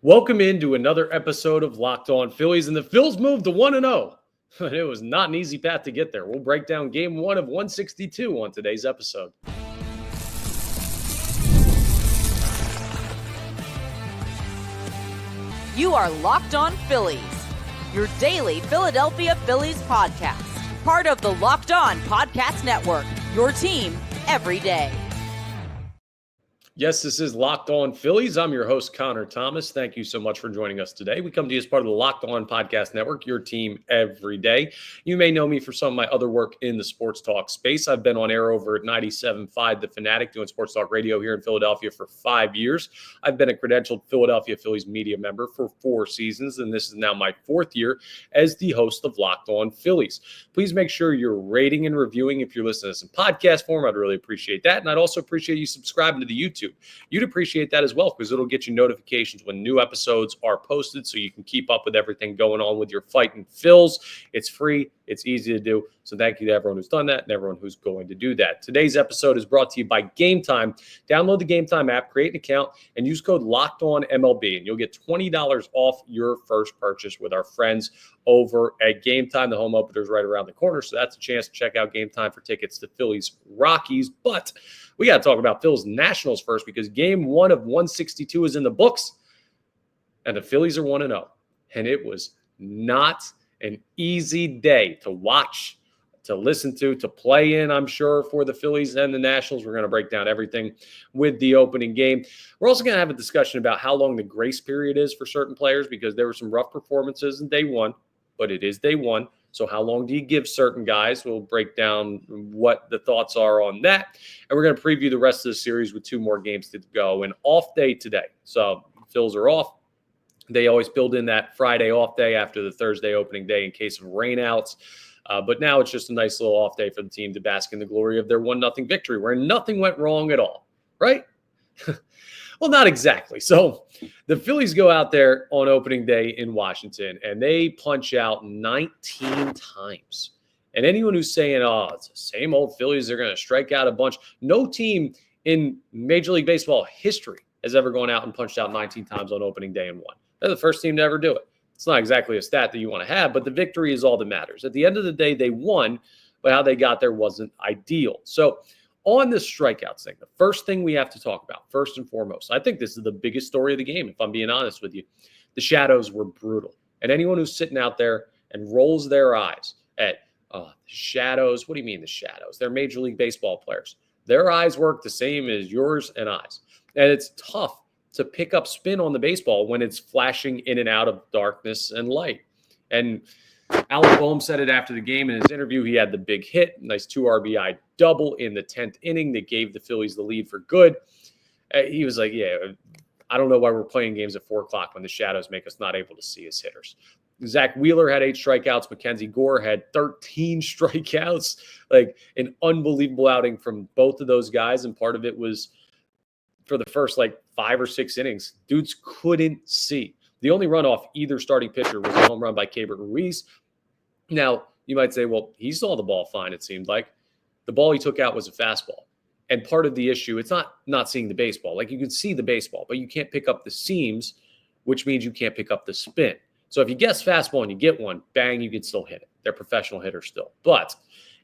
Welcome into another episode of Locked On Phillies, and the Phils moved to 1-0. But it was not an easy path to get there. We'll break down game 1 of 162 on today's episode. You are Locked On Phillies, your daily Philadelphia Phillies podcast. Part of the Locked On Podcast Network, your team every day. Yes, this is Locked On Phillies. I'm your host, Connor Thomas. Thank you so much for joining us today. We come to you as part of the Locked On Podcast Network, your team every day. You may know me for some of my other work in the sports talk space. I've been on air over at 97.5 The Fanatic, doing sports talk radio here in Philadelphia for 5 years. I've been a credentialed Philadelphia Phillies media member for 4 seasons, and this is now my 4th year as the host of Locked On Phillies. Please make sure you're rating and reviewing if you're listening to this in podcast form. I'd really appreciate that, and I'd also appreciate you subscribing to the YouTube. You'd appreciate that as well because it'll get you notifications when new episodes are posted so you can keep up with everything going on with your fighting Phils. It's free. It's easy to do. So thank you to everyone who's done that and everyone who's going to do that. Today's episode is brought to you by Game Time. Download the Game Time app, create an account, and use code LOCKEDONMLB, and you'll get $20 off your first purchase with our friends over at Game Time. The home opener is right around the corner, so that's a chance to check out Game Time for tickets to Phillies Rockies. But we got to talk about Phillies Nationals first because game 1 of 162 is in the books, and the Phillies are 1-0. And it was not an easy day to watch, to listen to play in, I'm sure, for the Phillies and the Nationals. We're going to break down everything with the opening game. We're also going to have a discussion about how long the grace period is for certain players because there were some rough performances in day 1, but it is day 1. So how long do you give certain guys? We'll break down what the thoughts are on that. And we're going to preview the rest of the series with 2 more games to go. An off day today. So Phils are off. They always build in that Friday off day after the Thursday opening day in case of rainouts. But now it's just a nice little off day for the team to bask in the glory of their 1-0 victory where nothing went wrong at all, right? Well, not exactly. So the Phillies go out there on opening day in Washington, and they punch out 19 times. And anyone who's saying, oh, it's the same old Phillies, they're going to strike out a bunch. No team in Major League Baseball history has ever gone out and punched out 19 times on opening day and won. They're the first team to ever do it. It's not exactly a stat that you want to have, but the victory is all that matters. At the end of the day, they won, but how they got there wasn't ideal. So on the strikeouts thing, the first thing we have to talk about, first and foremost, I think this is the biggest story of the game, if I'm being honest with you. The shadows were brutal. And anyone who's sitting out there and rolls their eyes at the shadows, what do you mean the shadows? They're Major League Baseball players. Their eyes work the same as yours and I's. And it's tough to pick up spin on the baseball when it's flashing in and out of darkness and light. And Alec Bohm said it after the game in his interview. He had the big hit, nice 2 RBI double in the 10th inning that gave the Phillies the lead for good. He was like, yeah, I don't know why we're playing games at 4 o'clock when the shadows make us not able to see as hitters. Zach Wheeler had 8 strikeouts. Mackenzie Gore had 13 strikeouts. Like an unbelievable outing from both of those guys. And part of it was for the first 5 or 6 innings, dudes couldn't see. The only run off either starting pitcher was a home run by Keibert Ruiz. Now, you might say, well, he saw the ball fine, it seemed like. The ball he took out was a fastball. And part of the issue, it's not seeing the baseball. You can see the baseball, but you can't pick up the seams, which means you can't pick up the spin. So if you guess fastball and you get one, bang, you can still hit it. They're professional hitters still. But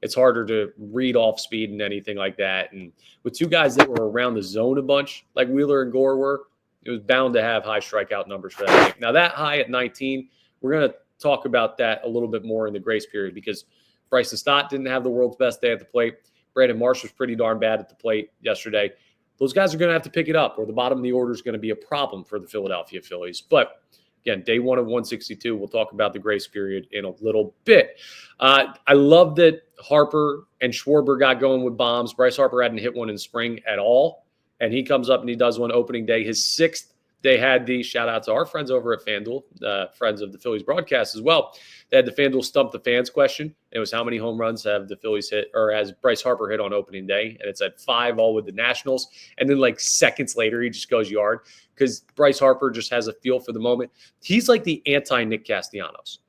it's harder to read off speed and anything like that. And with 2 guys that were around the zone a bunch, like Wheeler and Gore were, it was bound to have high strikeout numbers for that game. Now, that high at 19, we're going to talk about that a little bit more in the grace period because Bryson Stott didn't have the world's best day at the plate. Brandon Marsh was pretty darn bad at the plate yesterday. Those guys are going to have to pick it up, or the bottom of the order is going to be a problem for the Philadelphia Phillies. But again, day 1 of 162, we'll talk about the grace period in a little bit. I love that Harper and Schwarber got going with bombs. Bryce Harper hadn't hit one in spring at all, and he comes up and he does one opening day. His 6th, they had the shout out to our friends over at FanDuel, friends of the Phillies broadcast as well. They had the FanDuel Stump the Fans question. It was how many home runs have the Phillies hit, or has Bryce Harper hit on opening day? And it's at 5, all with the Nationals. And then seconds later, he just goes yard because Bryce Harper just has a feel for the moment. He's like the anti-Nick Castellanos.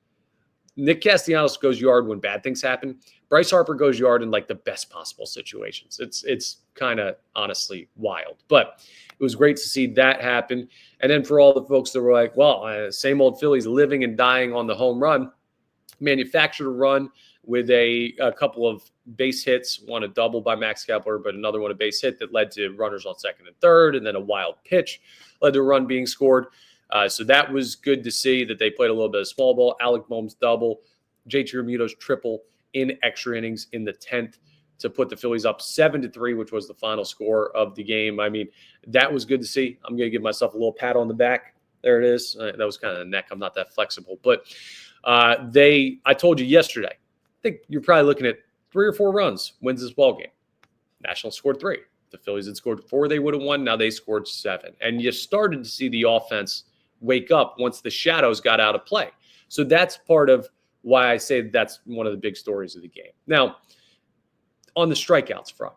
Nick Castellanos goes yard when bad things happen. Bryce Harper goes yard in like the best possible situations. It's kind of honestly wild, but it was great to see that happen. And then for all the folks that were like, well, same old Phillies living and dying on the home run, manufactured a run with a couple of base hits, one a double by Max Kepler, but another one a base hit that led to runners on second and third, and then a wild pitch led to a run being scored. So that was good to see that they played a little bit of small ball. Alec Bohm's double, JT Realmuto's triple in extra innings in the 10th to put the Phillies up 7-3, which was the final score of the game. I mean, that was good to see. I'm going to give myself a little pat on the back. There it is. That was kind of the neck. I'm not that flexible. But I told you yesterday, I think you're probably looking at 3 or 4 runs wins this ball game. Nationals scored 3. The Phillies had scored 4. They would have won. Now they scored 7. And you started to see the offense wake up once the shadows got out of play. So that's part of why I say that's one of the big stories of the game. Now, on the strikeouts front,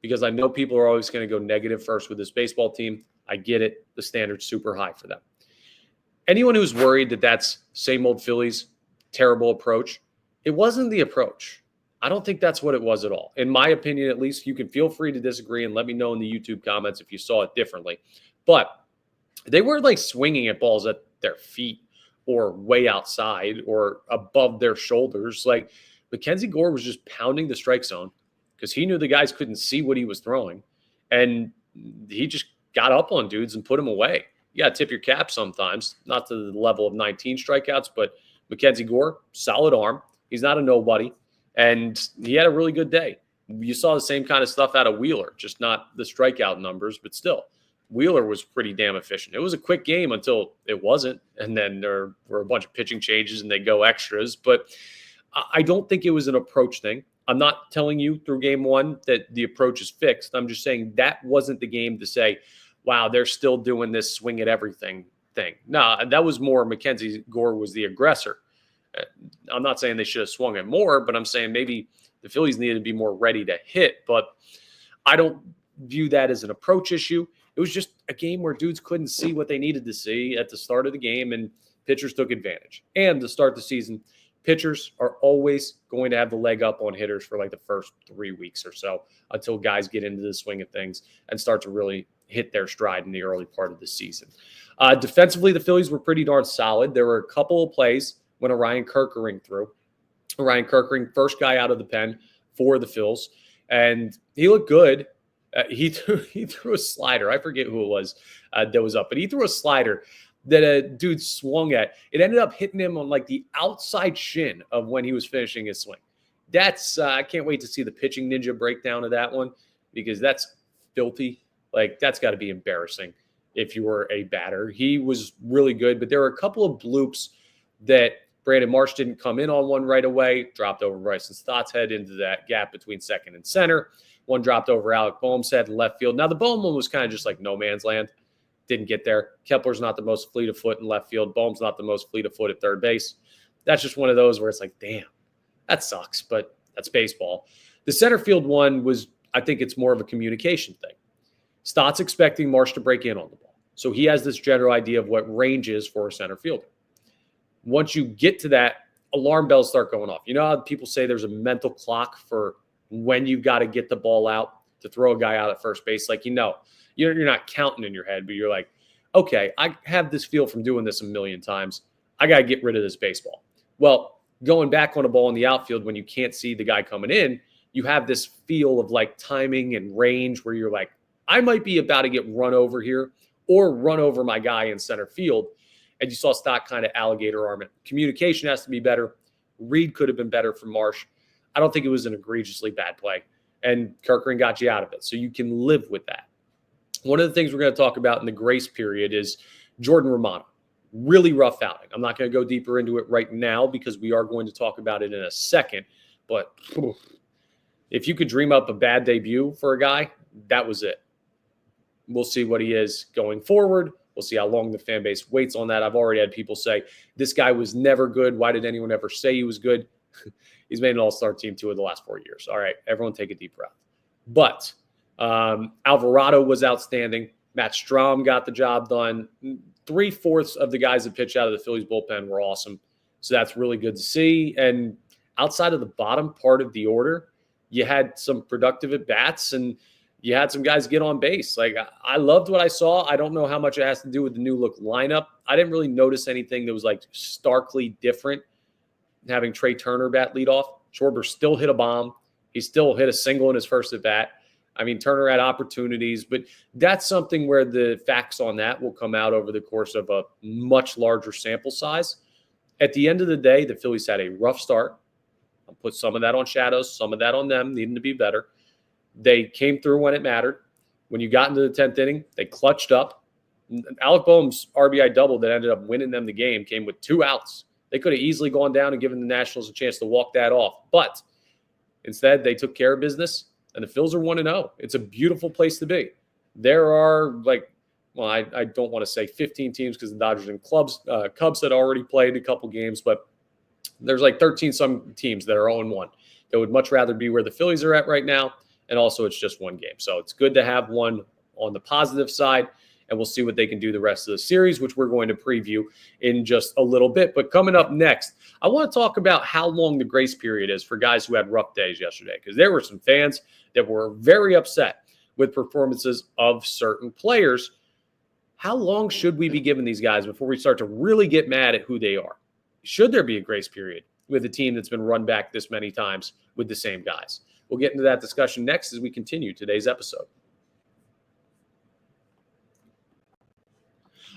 because I know people are always going to go negative first with this baseball team. I get it. The standard's super high for them. Anyone who's worried that that's same old Phillies, terrible approach, it wasn't the approach. I don't think that's what it was at all. In my opinion, at least, you can feel free to disagree and let me know in the YouTube comments if you saw it differently. But they were like swinging at balls at their feet or way outside or above their shoulders. Like Mackenzie Gore was just pounding the strike zone because he knew the guys couldn't see what he was throwing. And he just got up on dudes and put them away. You got to tip your cap sometimes, not to the level of 19 strikeouts, but Mackenzie Gore, solid arm. He's not a nobody. And he had a really good day. You saw the same kind of stuff out of Wheeler, just not the strikeout numbers, but still. Wheeler was pretty damn efficient. It was a quick game until it wasn't. And then there were a bunch of pitching changes and they go extras. But I don't think it was an approach thing. I'm not telling you through game 1 that the approach is fixed. I'm just saying that wasn't the game to say, wow, they're still doing this swing at everything thing. No, that was more Mackenzie Gore was the aggressor. I'm not saying they should have swung it more, but I'm saying maybe the Phillies needed to be more ready to hit. But I don't view that as an approach issue. It was just a game where dudes couldn't see what they needed to see at the start of the game, and pitchers took advantage. And to start the season, pitchers are always going to have the leg up on hitters for like the first 3 weeks or so until guys get into the swing of things and start to really hit their stride in the early part of the season. Defensively, the Phillies were pretty darn solid. There were a couple of plays when Orion Kerkering threw. Orion Kerkering, first guy out of the pen for the Phils, and he looked good. He threw a slider. I forget who it was that was up, but he threw a slider that a dude swung at. It ended up hitting him on like the outside shin of when he was finishing his swing. That's I can't wait to see the pitching ninja breakdown of that one because that's filthy. Like that's got to be embarrassing if you were a batter. He was really good, but there were a couple of bloops that Brandon Marsh didn't come in on one right away, dropped over Bryson Stott's head into that gap between second and center. One dropped over Alec Bohm's head in left field. Now, the Bohm one was kind of just like no man's land. Didn't get there. Kepler's not the most fleet of foot in left field. Bohm's not the most fleet of foot at third base. That's just one of those where it's like, damn, that sucks, but that's baseball. The center field one was, I think it's more of a communication thing. Stott's expecting Marsh to break in on the ball. So he has this general idea of what range is for a center fielder. Once you get to that, alarm bells start going off. You know how people say there's a mental clock for when you've got to get the ball out to throw a guy out at first base? Like, you're not counting in your head, but you're like, okay, I have this feel from doing this a million times. I got to get rid of this baseball. Well, going back on a ball in the outfield when you can't see the guy coming in, you have this feel of like timing and range where you're like, I might be about to get run over here or run over my guy in center field. And you saw Stott kind of alligator arm it. Communication has to be better. Reed could have been better for Marsh. I don't think it was an egregiously bad play. And Kerkering got you out of it. So you can live with that. One of the things we're going to talk about in the grace period is Jordan Romano. Really rough outing. I'm not going to go deeper into it right now because we are going to talk about it in a second. But if you could dream up a bad debut for a guy, that was it. We'll see what he is going forward. We'll see how long the fan base waits on that. I've already had people say, this guy was never good. Why did anyone ever say he was good? He's made an all-star team 2 of the last 4 years. All right, everyone take a deep breath. But Alvarado was outstanding. Matt Strahm got the job done. 3/4 of the guys that pitched out of the Phillies bullpen were awesome. So that's really good to see. And outside of the bottom part of the order, you had some productive at-bats and you had some guys get on base. Like, I loved what I saw. I don't know how much it has to do with the new look lineup. I didn't really notice anything that was like starkly different having Trey Turner bat leadoff. Schwarber still hit a bomb. He still hit a single in his first at bat. I mean, Turner had opportunities, but that's something where the facts on that will come out over the course of a much larger sample size. At the end of the day, the Phillies had a rough start. I'll put some of that on Shadows, some of that on them, needing to be better. They came through when it mattered. When you got into the 10th inning, they clutched up. Alec Bohm's RBI double that ended up winning them the game came with 2 outs. They could have easily gone down and given the Nationals a chance to walk that off. But instead, they took care of business, and the Phils are 1-0. It's a beautiful place to be. There are, I don't want to say 15 teams because the Dodgers and Cubs had already played a couple games, but there's 13-some teams that are 0-1 that would much rather be where the Phillies are at right now, and also it's just one game. So it's good to have one on the positive side, and we'll see what they can do the rest of the series, which we're going to preview in just a little bit. But coming up next, I want to talk about how long the grace period is for guys who had rough days yesterday, because there were some fans that were very upset with performances of certain players. How long should we be giving these guys before we start to really get mad at who they are? Should there be a grace period with a team that's been run back this many times with the same guys? We'll get into that discussion next as we continue today's episode.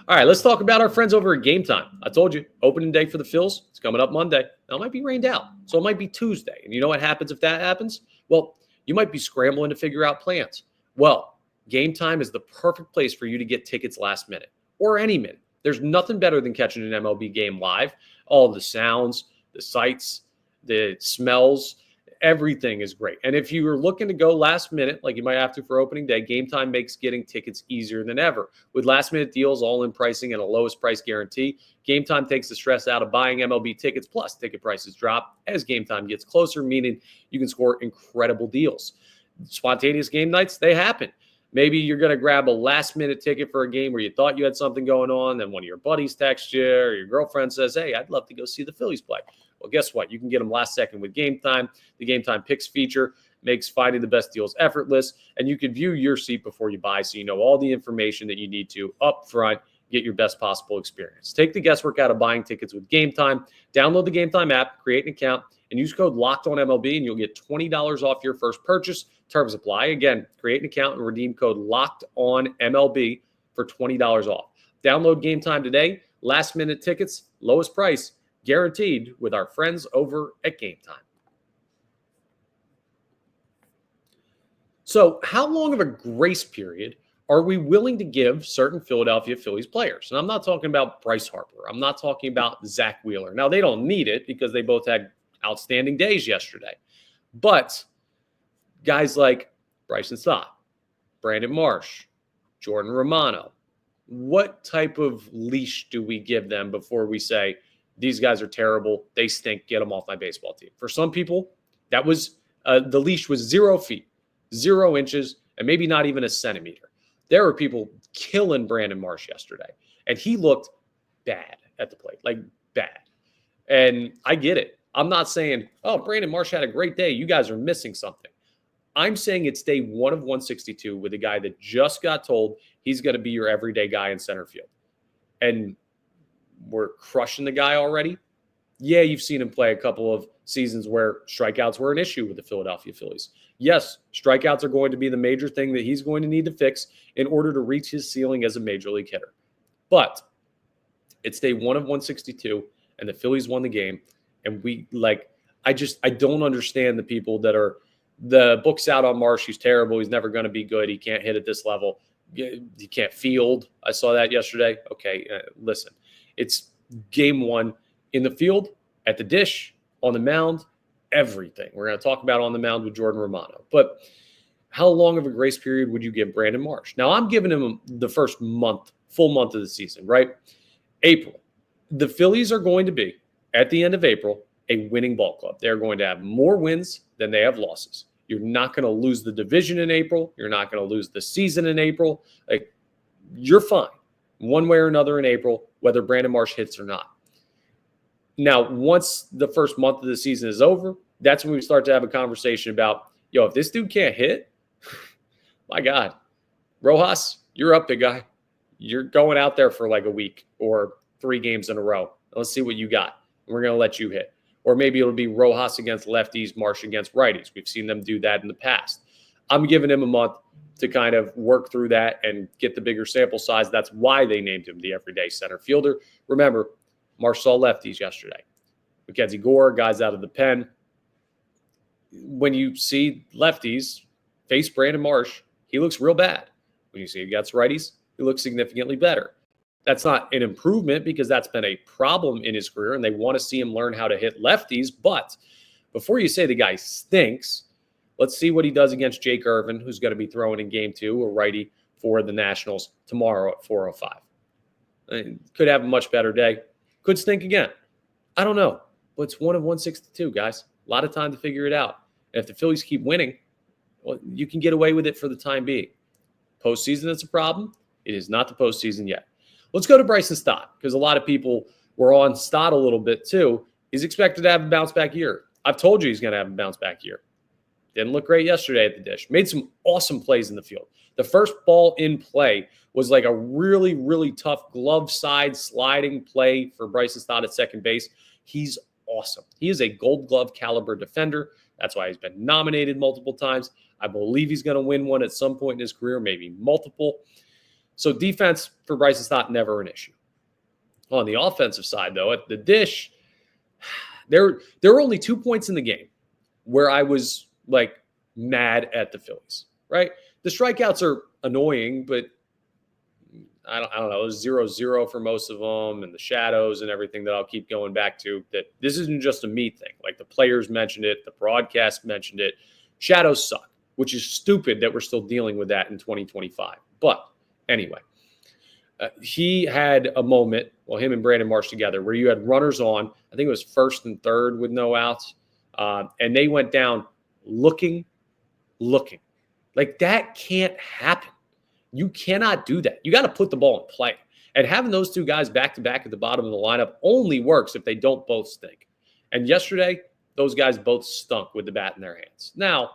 All right, let's talk about our friends over at Game Time. I told you, opening day for the Phils. It's coming up Monday. Now, it might be rained out, so it might be Tuesday. And you know what happens if that happens? Well, you might be scrambling to figure out plans. Well, Game Time is the perfect place for you to get tickets last minute or any minute. There's nothing better than catching an MLB game live. All the sounds, the sights, the smells, everything is great. And if you are looking to go last minute, like you might have to for opening day, Game Time makes getting tickets easier than ever. With last minute deals, all-in pricing, and a lowest price guarantee, Game Time takes the stress out of buying MLB tickets, plus ticket prices drop as Game Time gets closer, meaning you can score incredible deals. Spontaneous game nights, they happen. Maybe you're going to grab a last-minute ticket for a game where you thought you had something going on, then one of your buddies texts you or your girlfriend says, hey, I'd love to go see the Phillies play. Well, guess what? You can get them last second with Game Time. The Game Time Picks feature makes finding the best deals effortless, and you can view your seat before you buy so you know all the information that you need to up front get your best possible experience. Take the guesswork out of buying tickets with Game Time. Download the Game Time app, create an account, and use code LOCKEDONMLB, and you'll get $20 off your first purchase. Terms apply. Again, create an account and redeem code LOCKEDONMLB for $20 off. Download Game Time today. Last-minute tickets, lowest price, guaranteed with our friends over at Game Time. So how long of a grace period are we willing to give certain Philadelphia Phillies players? And I'm not talking about Bryce Harper. I'm not talking about Zach Wheeler. Now, they don't need it because they both had outstanding days yesterday. But guys like Bryson Stott, Brandon Marsh, Jordan Romano, what type of leash do we give them before we say, these guys are terrible, they stink, get them off my baseball team? For some people, that was the leash was 0 feet, 0 inches, and maybe not even a centimeter. There were people killing Brandon Marsh yesterday, and he looked bad at the plate, like bad. And I get it. I'm not saying, oh, Brandon Marsh had a great day, you guys are missing something. I'm saying it's day 1 of 162 with a guy that just got told he's going to be your everyday guy in center field. And we're crushing the guy already. Yeah, you've seen him play a couple of seasons where strikeouts were an issue with the Philadelphia Phillies. Yes, strikeouts are going to be the major thing that he's going to need to fix in order to reach his ceiling as a major league hitter. But it's day 1 of 162, and the Phillies won the game. And I don't understand the people that are, the book's out on Marsh. He's terrible. He's never going to be good. He can't hit at this level. He can't field. I saw that yesterday. Okay, listen. It's game 1 in the field, at the dish, on the mound, everything. We're going to talk about on the mound with Jordan Romano. But how long of a grace period would you give Brandon Marsh? Now, I'm giving him the first full month of the season, right? April. The Phillies are going to be, at the end of April, a winning ball club. They're going to have more wins than they have losses. You're not going to lose the division in April. You're not going to lose the season in April. You're fine one way or another in April, whether Brandon Marsh hits or not. Now, once the first month of the season is over, that's when we start to have a conversation about, if this dude can't hit, my God, Rojas, you're up, big guy. You're going out there for like a week or 3 games in a row. Let's see what you got. We're going to let you hit. Or maybe it'll be Rojas against lefties, Marsh against righties. We've seen them do that in the past. I'm giving him a month to kind of work through that and get the bigger sample size. That's why they named him the everyday center fielder. Remember, Marsh saw lefties yesterday. Mackenzie Gore, guys out of the pen. When you see lefties face Brandon Marsh, he looks real bad. When you see against righties, he looks significantly better. That's not an improvement because that's been a problem in his career, and they want to see him learn how to hit lefties. But before you say the guy stinks, let's see what he does against Jake Irvin, who's going to be throwing in game 2, a righty for the Nationals tomorrow at 4:05. Could have a much better day. Could stink again. I don't know. But it's 1 of 162, guys. A lot of time to figure it out. And if the Phillies keep winning, well, you can get away with it for the time being. Postseason, it's a problem. It is not the postseason yet. Let's go to Bryson Stott, because a lot of people were on Stott a little bit too. He's expected to have a bounce-back year. I've told you he's going to have a bounce-back year. Didn't look great yesterday at the dish. Made some awesome plays in the field. The first ball in play was like a really, really tough glove side sliding play for Bryson Stott at second base. He's awesome. He is a Gold Glove caliber defender. That's why he's been nominated multiple times. I believe he's going to win one at some point in his career, maybe multiple. So defense for Bryson Stott, never an issue. On the offensive side, though, at the dish, there were only 2 points in the game where I was like mad at the Phillies, right? The strikeouts are annoying, but I don't know. It was 0-0 for most of them, and the shadows and everything that I'll keep going back to. That this isn't just a me thing. Like the players mentioned it, the broadcast mentioned it. Shadows suck, which is stupid that we're still dealing with that in 2025. But anyway, he had a moment, him and Brandon Marsh together, where you had runners on. I think it was first and third with no outs, and they went down looking. Like that can't happen. You cannot do that. You got to put the ball in play. And having those 2 guys back-to-back at the bottom of the lineup only works if they don't both stink. And yesterday, those guys both stunk with the bat in their hands. Now,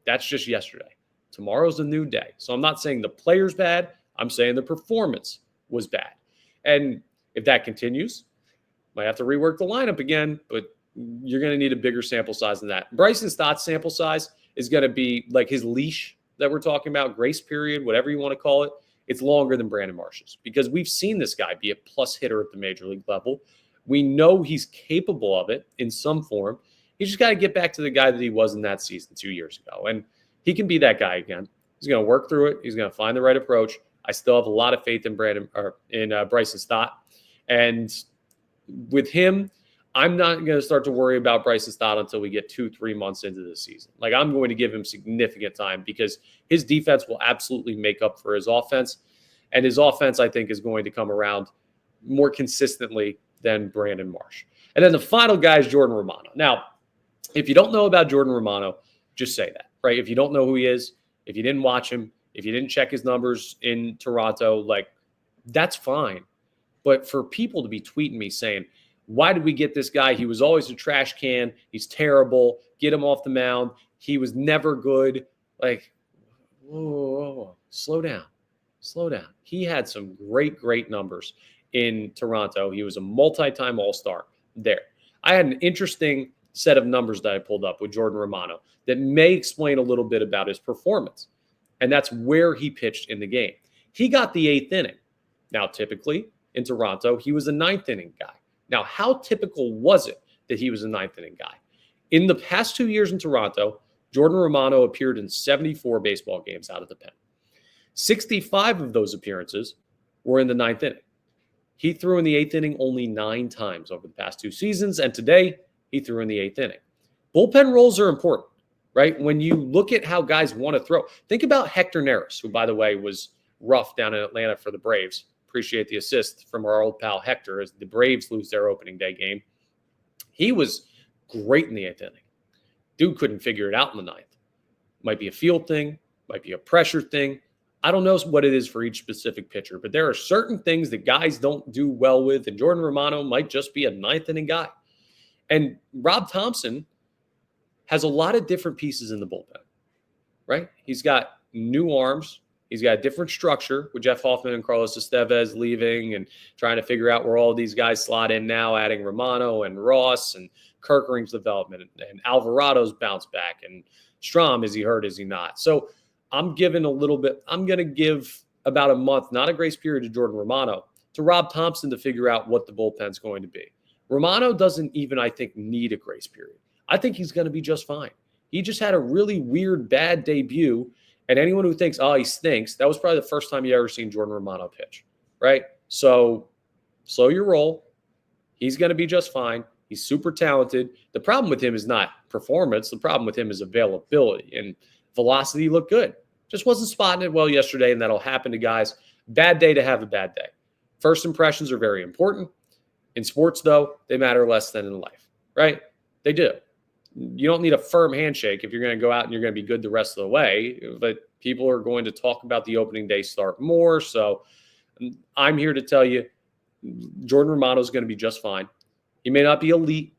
that's just yesterday. Tomorrow's a new day. So I'm not saying the player's bad. I'm saying the performance was bad. And if that continues, might have to rework the lineup again, but you're going to need a bigger sample size than that. Bryson Stott's sample size is going to be like his leash that we're talking about, grace period, whatever you want to call it. It's longer than Brandon Marsh's because we've seen this guy be a plus hitter at the major league level. We know he's capable of it in some form. He's just got to get back to the guy that he was in that season 2 years ago. And he can be that guy again. He's going to work through it. He's going to find the right approach. I still have a lot of faith in Bryson Stott. And with him, I'm not going to start to worry about Bryson Stott until we get 2-3 months into the season. Like I'm going to give him significant time because his defense will absolutely make up for his offense. And his offense, I think, is going to come around more consistently than Brandon Marsh. And then the final guy is Jordan Romano. Now, if you don't know about Jordan Romano, just say that, right? If you don't know who he is, if you didn't watch him, if you didn't check his numbers in Toronto, like that's fine. But for people to be tweeting me saying, why did we get this guy? He was always a trash can. He's terrible. Get him off the mound. He was never good. Like, whoa, slow down. He had some great numbers in Toronto. He was a multi-time All-Star there. I had an interesting set of numbers that I pulled up with Jordan Romano that may explain a little bit about his performance. And that's where he pitched in the game. He got the 8th inning. Now, typically in Toronto, he was a 9th inning guy. Now, how typical was it that he was a 9th inning guy? In the past 2 years in Toronto, Jordan Romano appeared in 74 baseball games out of the pen. 65 of those appearances were in the 9th inning. He threw in the 8th inning only 9 times over the past 2 seasons, and today he threw in the 8th inning. Bullpen roles are important, right? When you look at how guys want to throw, think about Hector Neris, who, by the way, was rough down in Atlanta for the Braves. Appreciate the assist from our old pal Hector as the Braves lose their opening day game. He was great in the 8th inning. Dude couldn't figure it out in the 9th. Might be a field thing, might be a pressure thing. I don't know what it is for each specific pitcher, but there are certain things that guys don't do well with, and Jordan Romano might just be a ninth inning guy. And Rob Thompson has a lot of different pieces in the bullpen, right? He's got new arms. He's got a different structure with Jeff Hoffman and Carlos Estevez leaving and trying to figure out where all these guys slot in now, adding Romano and Ross and Kirkering's development and Alvarado's bounce back and Strom, is he hurt, is he not? So I'm going to give about a month, not a grace period to Jordan Romano, to Rob Thompson to figure out what the bullpen's going to be. Romano doesn't even, I think, need a grace period. I think he's going to be just fine. He just had a really weird, bad debut. And anyone who thinks, oh, he stinks, that was probably the first time you ever seen Jordan Romano pitch, right? So slow your roll. He's going to be just fine. He's super talented. The problem with him is not performance. The problem with him is availability. And velocity looked good. Just wasn't spotting it well yesterday, and that'll happen to guys. Bad day to have a bad day. First impressions are very important. In sports, though, they matter less than in life, right? They do. You don't need a firm handshake if you're going to go out and you're going to be good the rest of the way, but people are going to talk about the opening day start more. So I'm here to tell you, Jordan Romano is going to be just fine. He may not be elite.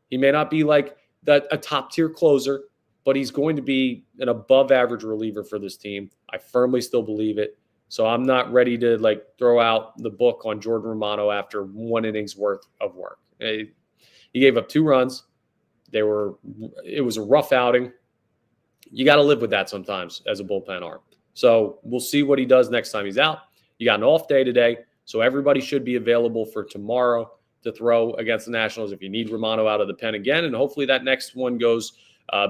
He may not be like a top tier closer, but he's going to be an above average reliever for this team. I firmly still believe it. So I'm not ready to throw out the book on Jordan Romano after 1 inning's worth of work. He gave up 2 runs. It was a rough outing. You got to live with that sometimes as a bullpen arm. So we'll see what he does next time he's out. You got an off day today, so everybody should be available for tomorrow to throw against the Nationals if you need Romano out of the pen again. And hopefully that next one goes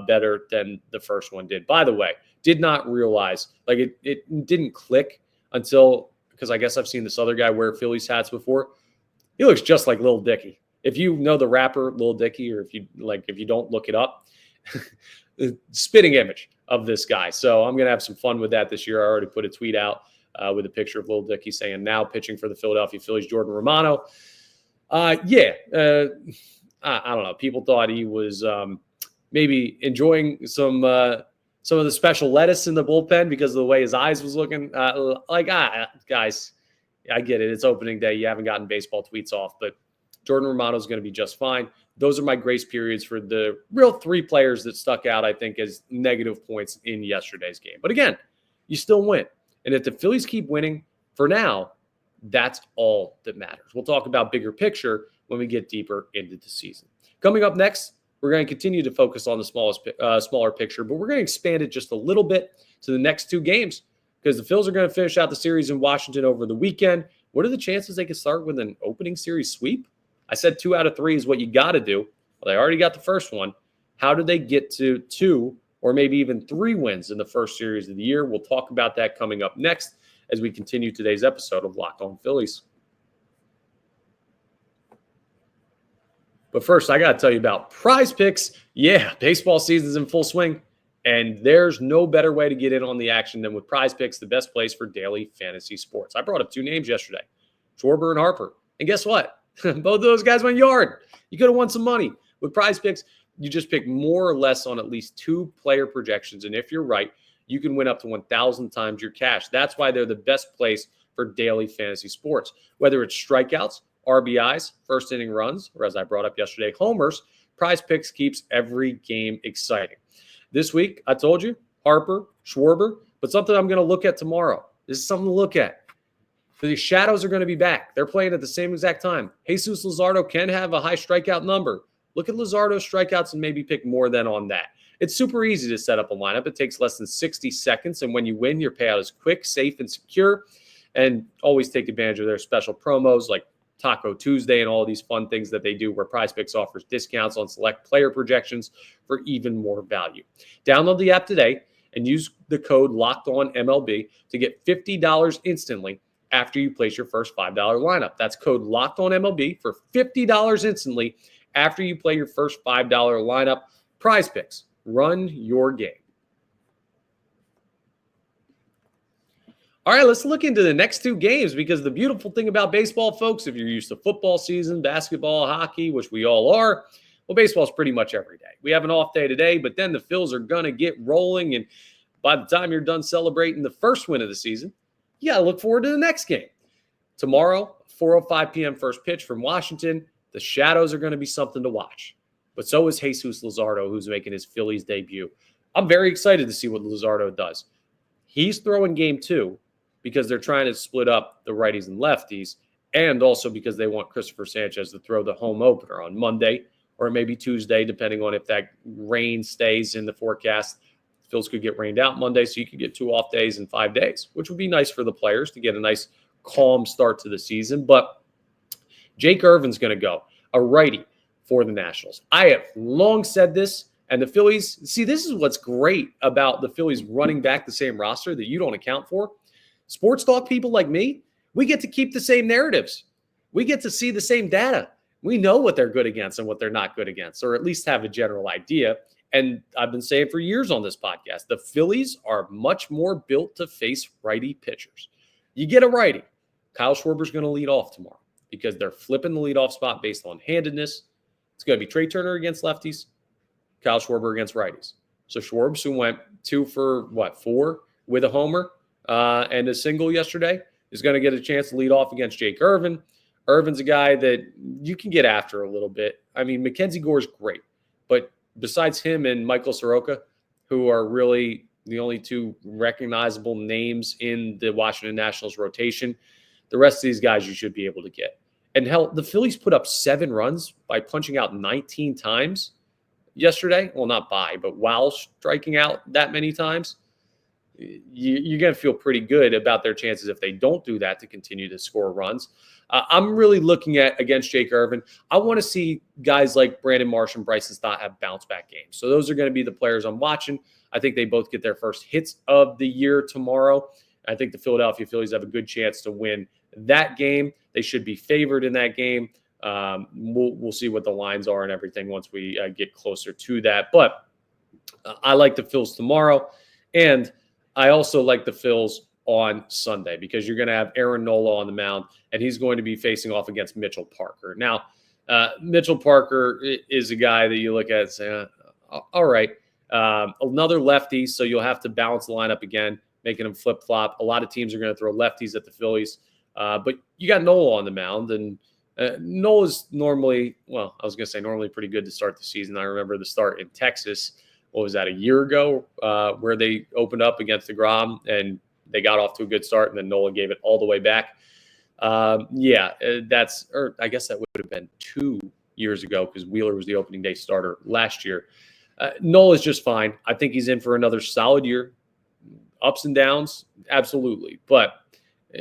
better than the first one did. By the way, did not realize, it didn't click until, because I guess I've seen this other guy wear Phillies hats before. He looks just like Lil Dicky. If you know the rapper Lil Dicky, or if you don't, look it up, spitting image of this guy. So I'm going to have some fun with that this year. I already put a tweet out with a picture of Lil Dicky saying, now pitching for the Philadelphia Phillies, Jordan Romano. I don't know. People thought he was maybe enjoying some of the special lettuce in the bullpen because of the way his eyes was looking. Guys, I get it. It's opening day. You haven't gotten baseball tweets off, but Jordan Romano is going to be just fine. Those are my grace periods for the real 3 players that stuck out, I think, as negative points in yesterday's game. But again, you still win. And if the Phillies keep winning, for now, that's all that matters. We'll talk about bigger picture when we get deeper into the season. Coming up next, we're going to continue to focus on the smaller picture, but we're going to expand it just a little bit to the next 2 games because the Phils are going to finish out the series in Washington over the weekend. What are the chances they could start with an opening series sweep? I said 2 out of 3 is what you got to do. Well, they already got the first one. How did they get to 2 or maybe even 3 wins in the first series of the year? We'll talk about that coming up next as we continue today's episode of Locked On Phillies. But first, I got to tell you about Prize Picks. Yeah, baseball season's in full swing, and there's no better way to get in on the action than with Prize Picks, the best place for daily fantasy sports. I brought up 2 names yesterday, Schwarber and Harper. And guess what? Both of those guys went yard. You could have won some money. With Prize Picks, you just pick more or less on at least 2 player projections. And if you're right, you can win up to 1,000 times your cash. That's why they're the best place for daily fantasy sports. Whether it's strikeouts, RBIs, first inning runs, or as I brought up yesterday, homers, Prize Picks keeps every game exciting. This week, I told you, Harper, Schwarber, but something I'm going to look at tomorrow. This is something to look at. The Shadows are going to be back. They're playing at the same exact time. Jesus Luzardo can have a high strikeout number. Look at Luzardo's strikeouts and maybe pick more than on that. It's super easy to set up a lineup. It takes less than 60 seconds, and when you win, your payout is quick, safe, and secure. And always take advantage of their special promos like Taco Tuesday and all these fun things that they do where Prize Picks offers discounts on select player projections for even more value. Download the app today and use the code LOCKEDONMLB to get $50 instantly after you place your first $5 lineup. That's code LOCKEDONMLB for $50 instantly after you play your first $5 lineup. Prize Picks. Run your game. All right, let's look into the next 2 games because the beautiful thing about baseball, folks, if you're used to football season, basketball, hockey, which we all are, well, baseball's pretty much every day. We have an off day today, but then the Phils are going to get rolling, and by the time you're done celebrating the first win of the season, you got to look forward to the next game. Tomorrow, 4:05 p.m. first pitch from Washington. The Shadows are going to be something to watch. But so is Jesus Luzardo, who's making his Phillies debut. I'm very excited to see what Luzardo does. He's throwing game 2 because they're trying to split up the righties and lefties, and also because they want Christopher Sanchez to throw the home opener on Monday or maybe Tuesday, depending on if that rain stays in the forecast. Phils could get rained out Monday, so you could get 2 off days in 5 days, which would be nice for the players to get a nice, calm start to the season. But Jake Irvin's going to go, a righty for the Nationals. I have long said this, and the Phillies, see, this is what's great about the Phillies running back the same roster that you don't account for. Sports talk people like me, we get to keep the same narratives. We get to see the same data. We know what they're good against and what they're not good against, or at least have a general idea. And I've been saying for years on this podcast, the Phillies are much more built to face righty pitchers. You get a righty, Kyle Schwarber's going to lead off tomorrow because they're flipping the leadoff spot based on handedness. It's going to be Trey Turner against lefties, Kyle Schwarber against righties. So Schwarbs, who went 2 for 4 with a homer and a single yesterday, is going to get a chance to lead off against Jake Irvin. Irvin's a guy that you can get after a little bit. I mean, Mackenzie Gore's great, but besides him and Michael Soroka, who are really the only 2 recognizable names in the Washington Nationals rotation, the rest of these guys you should be able to get. And hell, the Phillies put up 7 runs by punching out 19 times yesterday. Well, not by, but while striking out that many times. You're going to feel pretty good about their chances if they don't do that to continue to score runs. I'm really looking at, against Jake Irvin, I want to see guys like Brandon Marsh and Bryson Stott have bounce-back games. So those are going to be the players I'm watching. I think they both get their first hits of the year tomorrow. I think the Philadelphia Phillies have a good chance to win that game. They should be favored in that game. We'll see what the lines are and everything once we get closer to that. But I like the Phils tomorrow. And I also like the Phils on Sunday because you're going to have Aaron Nola on the mound, and he's going to be facing off against Mitchell Parker. Now, Mitchell Parker is a guy that you look at and say, all right, another lefty, so you'll have to balance the lineup again, making them flip-flop. A lot of teams are going to throw lefties at the Phillies, but you got Nola on the mound, and Nola's normally pretty good to start the season. I remember the start in Texas. What was that, a year ago, where they opened up against DeGrom and they got off to a good start, and then Nola gave it all the way back. I guess that would have been 2 years ago because Wheeler was the opening day starter last year. Nola's just fine. I think he's in for another solid year. Ups and downs, absolutely. But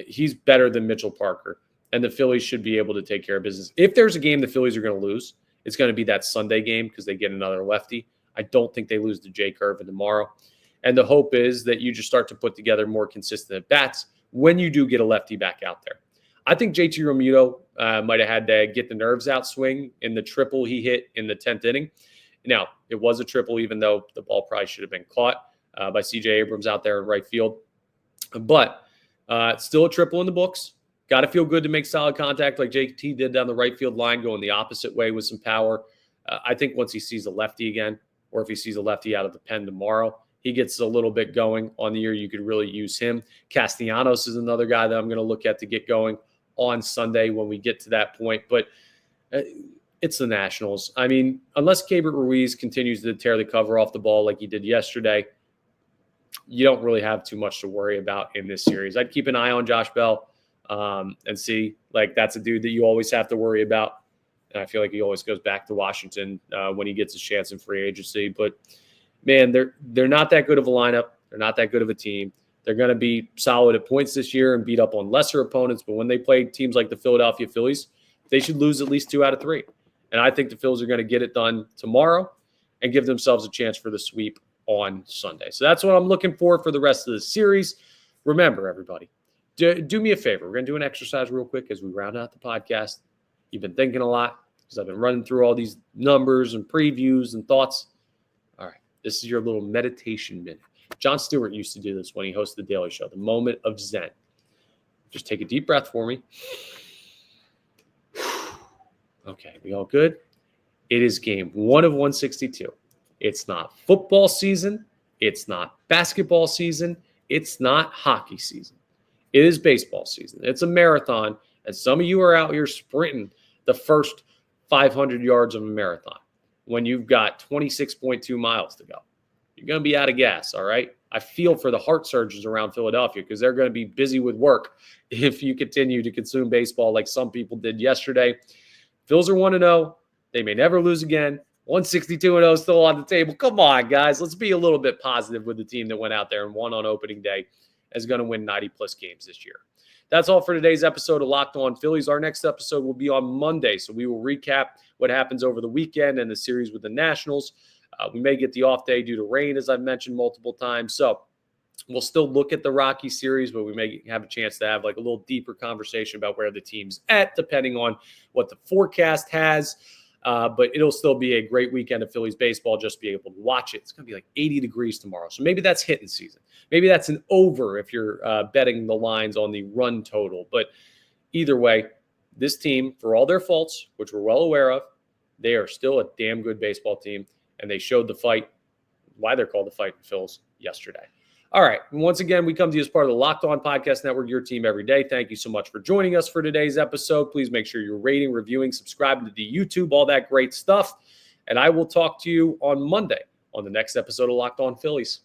he's better than Mitchell Parker, and the Phillies should be able to take care of business. If there's a game the Phillies are going to lose, it's going to be that Sunday game because they get another lefty. I don't think they lose to Jake Irvin tomorrow. And the hope is that you just start to put together more consistent at-bats when you do get a lefty back out there. I think JT Realmuto might have had to get the nerves out swing in the triple he hit in the 10th inning. Now, it was a triple, even though the ball probably should have been caught by C.J. Abrams out there in right field. But it's still a triple in the books. Got to feel good to make solid contact like JT did down the right field line, going the opposite way with some power. I think once he sees a lefty again, or if he sees a lefty out of the pen tomorrow, he gets a little bit going on the year. You could really use him. Castellanos is another guy that I'm going to look at to get going on Sunday when we get to that point. But it's the Nationals. I mean, unless Keibert Ruiz continues to tear the cover off the ball like he did yesterday, you don't really have too much to worry about in this series. I'd keep an eye on Josh Bell and see, like, that's a dude that you always have to worry about. And I feel like he always goes back to Washington when he gets his chance in free agency. But, man, they're not that good of a lineup. They're not that good of a team. They're going to be solid at points this year and beat up on lesser opponents. But when they play teams like the Philadelphia Phillies, they should lose at least 2 out of 3. And I think the Phillies are going to get it done tomorrow and give themselves a chance for the sweep on Sunday. So that's what I'm looking for the rest of the series. Remember, everybody, do me a favor. We're going to do an exercise real quick as we round out the podcast. You've been thinking a lot because I've been running through all these numbers and previews and thoughts. All right, this is your little meditation minute. Jon Stewart used to do this when he hosted The Daily Show, the moment of Zen. Just take a deep breath for me. Okay, we all good? It is game 1 of 162. It's not football season. It's not basketball season. It's not hockey season. It is baseball season. It's a marathon, and some of you are out here sprinting the first 500 yards of a marathon when you've got 26.2 miles to go. You're going to be out of gas, all right? I feel for the heart surgeons around Philadelphia because they're going to be busy with work if you continue to consume baseball like some people did yesterday. Phils are 1-0. They may never lose again. 162-0 still on the table. Come on, guys. Let's be a little bit positive with the team that went out there and won on opening day is going to win 90-plus games this year. That's all for today's episode of Locked On Phillies. Our next episode will be on Monday, so we will recap what happens over the weekend and the series with the Nationals. We may get the off day due to rain, as I've mentioned multiple times. So we'll still look at the Rocky series, but we may have a chance to have like a little deeper conversation about where the team's at, depending on what the forecast has. But it'll still be a great weekend of Phillies baseball, just be able to watch it. It's going to be like 80 degrees tomorrow. So maybe that's hitting season. Maybe that's an over if you're betting the lines on the run total. But either way, this team, for all their faults, which we're well aware of, they are still a damn good baseball team. And they showed the fight, why they're called the Fighting Phils, yesterday. All right. Once again, we come to you as part of the Locked On Podcast Network, your team every day. Thank you so much for joining us for today's episode. Please make sure you're rating, reviewing, subscribing to the YouTube, all that great stuff. And I will talk to you on Monday on the next episode of Locked On Phillies.